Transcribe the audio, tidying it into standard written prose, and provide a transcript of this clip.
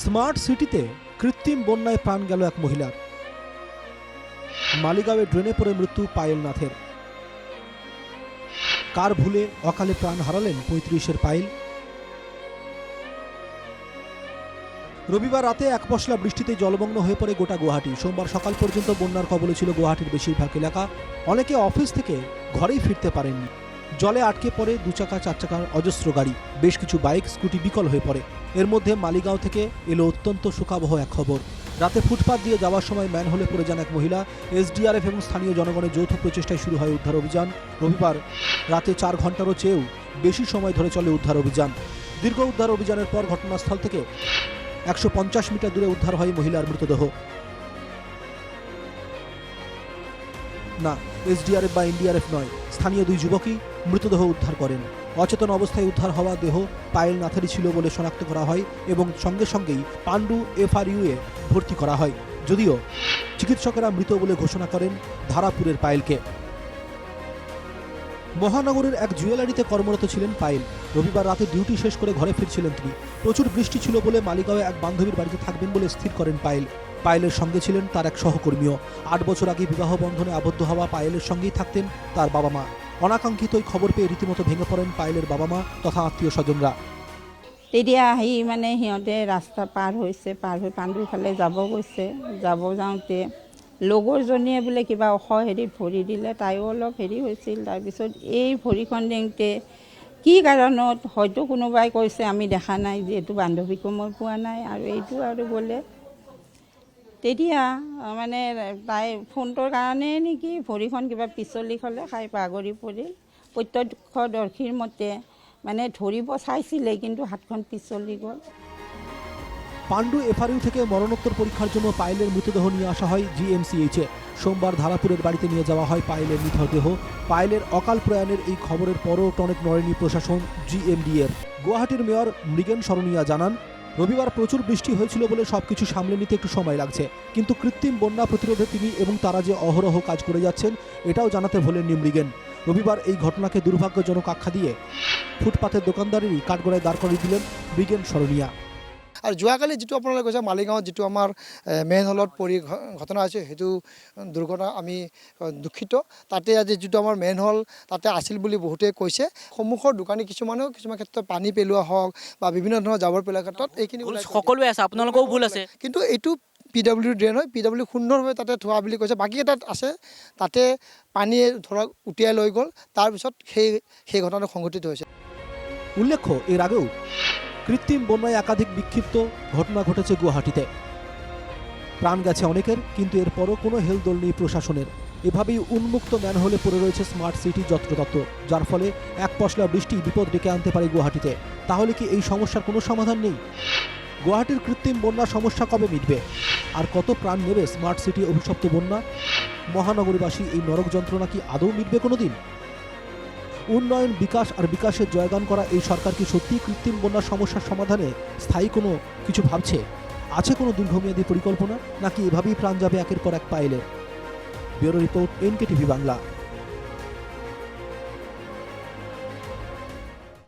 Smart সিটিতে কৃত্রিম বন্যায় প্রাণ গেল এক মহিলার। মালিগাঁওয়ে ড্রেনে পড়ে মৃত্যু পায়েল নাথের। কার ভুলে অকালে প্রাণ হারালেন ৩৫-এর পায়েল। রবিবার রাতে এক পশলা বৃষ্টিতে জলমগ্ন হয়ে পড়ে গোটা গুয়াহাটি। সোমবার সকাল পর্যন্ত বন্যার কবলে ছিল গুয়াহাটির বেশিরভাগ এলাকা। অনেকে অফিস থেকে ঘরেই ফিরতে পারেননি। জলে আটকে পড়ে 2 চাকা 4 চাকার অজস্র গাড়ি, বেশ কিছু বাইক স্কুটি বিকল হয়ে পড়ে। এর মধ্যে মালিগাঁও থেকে এলো অত্যন্ত শোকাবহ এক খবর। রাতে ফুটপাত দিয়ে যাওয়ার সময় ম্যানহোলে পড়ে যান এক মহিলা। এসডিআরএফ এবং স্থানীয় জনগণের যৌথ প্রচেষ্টায় শুরু হয় উদ্ধার অভিযান। রবিবার রাতে 4 ঘন্টারও চেয়েও বেশি সময় ধরে চলে উদ্ধার অভিযান। দীর্ঘ উদ্ধার অভিযানের পর ঘটনাস্থল থেকে 150 মিটার দূরে উদ্ধার হয় মহিলার মৃতদেহ। না, এসডিআরএফ বা এনডিআরএফ নয়, স্থানীয় 2 যুবকই মৃতদেহ উদ্ধার করেন। অচেতন অবস্থায় উদ্ধার হওয়া দেহ পায়েল নাথেরই ছিল বলে শনাক্ত করা হয় এবং সঙ্গে সঙ্গেই পাণ্ডু এফআরইউ-এ ভর্তি করা হয়। যদিও চিকিৎসকেরা মৃত বলে ঘোষণা করেন ধারাপুরের পায়েলকে। মহানগরের এক জুয়েলারিতে কর্মরত ছিলেন পায়েল। রবিবার রাতে ডিউটি শেষ করে ঘরে ফিরছিলেন তিনি। প্রচুর বৃষ্টি ছিল বলে মালিগাঁওয়ে এক বান্ধবীর বাড়িতে থাকবেন বলে স্থির করেন পায়েল। পায়েলের সঙ্গে ছিলেন তার এক সহকর্মীও। 8 বছর আগে বিবাহ বন্ধনে আবদ্ধ হওয়া পায়েলের সঙ্গেই থাকতেন তার বাবা মা। অনাকাঙ্ক্ষিত এই খবর পেয়ে রীতিমতো ভেঙে পড়েন পায়েলের বাবা মা তথা আত্মীয় স্বজনরা। তেতিয়া সিহঁতে ৰাস্তা পাৰ হৈ পাণ্ডুৰ ফালে যাব গৈছে। যাওঁতে লগৰজনীয়ে বোলে কিবা হেৰিত ভৰি দিলে, তাইও অলপ হেৰি হৈছিল। তাৰপিছত এই ভৰিখন দিওঁতে কি কাৰণত হয়তো কোনোবাই কৈছে, আমি দেখা নাই, যিহেতু বান্ধৱীকো মই পোৱা নাই, আৰু এইটো আৰু গ'লে তেতিয়া তাই ফোনটোৰ কাৰণে নেকি ভৰিখন কিবা পিছলি খালে, খাই বাগৰি পৰিল। প্ৰত্যক্ষদৰ্শীৰ মতে ধৰিব চাইছিলে কিন্তু হাতখন পিছলি গ'ল। পাণ্ডু এফআরইউ থেকে মরণোত্তর পরীক্ষার জন্য পায়েলের মৃতদেহ নিয়ে আসা হয় জিএমসিএইচে। সোমবার ধারাপুরের বাড়িতে নিয়ে যাওয়া হয় পায়েলের মৃতদেহ। পায়েলের অকাল প্রয়াণের এই খবরের পরও টনক নড়েনি প্রশাসন জিএমডিএর। গুয়াহাটির মেয়র মৃগেন শরণিয়া জানান, রবিবার প্রচুর বৃষ্টি হয়েছিল বলে সবকিছু সামলে নিতে একটু সময় লাগছে, কিন্তু কৃত্রিম বন্যা প্রতিরোধে তিনি এবং তারা যে অহরহ কাজ করে যাচ্ছেন এটাও জানাতে ভোলেননি মৃগেন। রবিবার এই ঘটনাকে দুর্ভাগ্যজনক আখ্যা দিয়ে ফুটপাতের দোকানদারেরই কাঠগড়ায় দাঁড় করিয়ে দিলেন মৃগেন শরণিয়া। আৰু যোৱাকালি যিটো আপোনালোকে কৈছে মালিগাঁৱত যিটো আমাৰ মেইন হলত পৰি ঘটনা হৈছে, সেইটো দুৰ্ঘটনা আমি দুখিত। তাতে আজি যিটো আমাৰ মেইন হল তাতে আছিল বুলি বহুতে কৈছে। সন্মুখৰ দোকানী কিছুমান ক্ষেত্ৰত পানী পেলোৱা হওক বা বিভিন্ন ধৰণৰ জাবৰ পেলোৱাৰ ক্ষেত্ৰত এইখিনি সকলোৱে আছে, আপোনালোকৰো ভুল আছে। কিন্তু এইটো PW ড্ৰেইন হয়, PW সুন্দৰভাৱে তাতে থোৱা বুলি কৈছে। বাকী এটাত আছে, তাতে পানীয়ে ধৰক উটিয়াই লৈ গ'ল, তাৰপিছত সেই ঘটনাটো সংঘটিত হৈছে। উল্লেখ্য, এর আগেও কৃত্রিম বন্যায় একাধিক বিক্ষিপ্ত ঘটনা ঘটেছে গুয়াহাটিতে। প্রাণ গেছে অনেকের, কিন্তু এরপরও কোনো হেলদোল নেই প্রশাসনের। এভাবেই উন্মুক্ত ম্যানহোলে পড়ে রয়েছে স্মার্ট সিটি যত্রতত্র, যার ফলে এক পশলা বৃষ্টি বিপদ ডেকে আনতে পারে গুয়াহাটিতে। তাহলে কি এই সমস্যার কোনো সমাধান নেই? গুয়াহাটির কৃত্রিম বন্যার সমস্যা কবে মিটবে? আর কত প্রাণ নেবে স্মার্ট সিটি অভিশপ্ত বন্যা? মহানগরবাসী এই নরক যন্ত্রণা কি আদৌ মিটবে কোনোদিন? উন্নয়ন, বিকাশ আর বিকাশের জয়গান করা এই সরকার কি সত্যি কৃত্রিম বন্যার সমস্যার সমাধানে স্থায়ী কোনো কিছু ভাবছে? আছে কোনো দীর্ঘমেয়াদী পরিকল্পনা, নাকি এভাবেই প্রাণ যাবে একের পর এক পায়েলের? Bureau report, NKTV Bangla.